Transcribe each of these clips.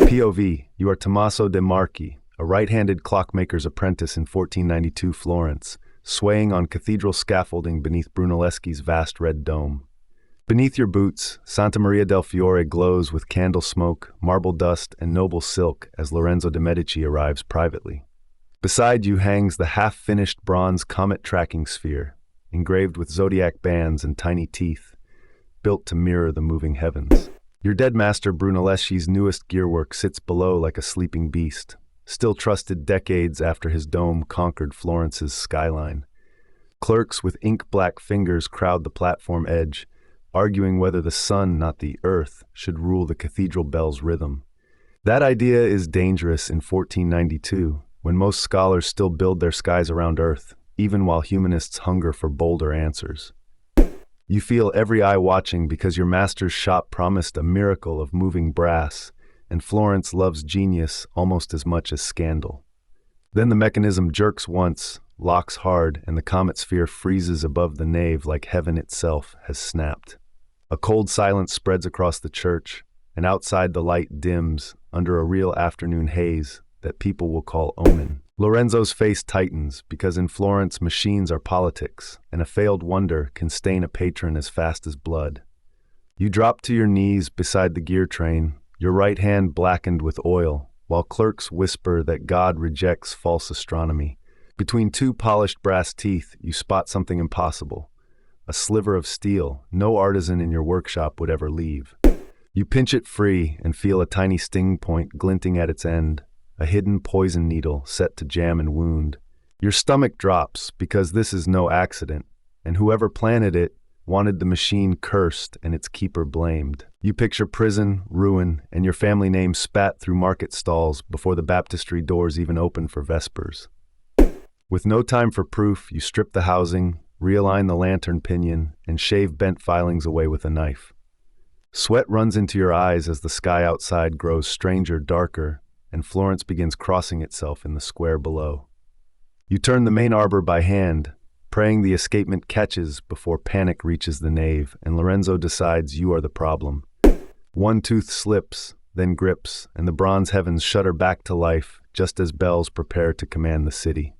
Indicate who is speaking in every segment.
Speaker 1: POV, you are Tommaso de Marchi, a right-handed clockmaker's apprentice in 1492 Florence, swaying on cathedral scaffolding beneath Brunelleschi's vast red dome. Beneath your boots, Santa Maria del Fiore glows with candle smoke, marble dust, and noble silk as Lorenzode'Medici arrives privately. Beside you hangs the half-finished bronze comet-tracking sphere, engraved with zodiac bands and tiny teeth, built to mirror the moving heavens. Your dead master Brunelleschi's newest gearwork sits below like a sleeping beast, still trusted decades after his dome conquered Florence's skyline. Clerks with ink-black fingers crowd the platform edge, arguing whether the sun, not the earth, should rule the cathedral bell's rhythm. That idea is dangerous in 1492, when most scholars still build their skies around earth, even while humanists hunger for bolder answers. You feel every eye watching because your master's shop promised a miracle of moving brass, and Florence loves genius almost as much as scandal. Then the mechanism jerks once, locks hard, and the comet sphere freezes above the nave like heaven itself has snapped. A cold silence spreads across the church, and outside the light dims under a real afternoon haze that people will call omen. Lorenzo's face tightens because in Florence machines are politics, and a failed wonder can stain a patron as fast as blood. You drop to your knees beside the gear train, your right hand blackened with oil, while clerks whisper that God rejects false astronomy. Between two polished brass teeth, you spot something impossible. A sliver of steel no artisan in your workshop would ever leave. You pinch it free and feel a tiny sting point glinting at its end, a hidden poison needle set to jam and wound. Your stomach drops because this is no accident, and whoever planted it wanted the machine cursed and its keeper blamed. You picture prison, ruin, and your family name spat through market stalls before the baptistry doors even open for vespers. With no time for proof, you strip the housing, realign the lantern pinion, and shave bent filings away with a knife. Sweat runs into your eyes as the sky outside grows stranger, darker, and Florence begins crossing itself in the square below. You turn the main arbor by hand, praying the escapement catches before panic reaches the nave, and Lorenzo decides you are the problem. One tooth slips, then grips, and the bronze heavens shudder back to life just as bells prepare to command the city.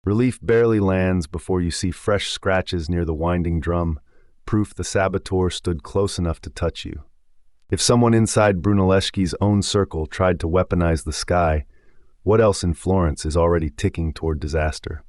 Speaker 1: Relief barely lands before you see fresh scratches near the winding drum, proof the saboteur stood close enough to touch you. If someone inside Brunelleschi's own circle tried to weaponize the sky, what else in Florence is already ticking toward disaster?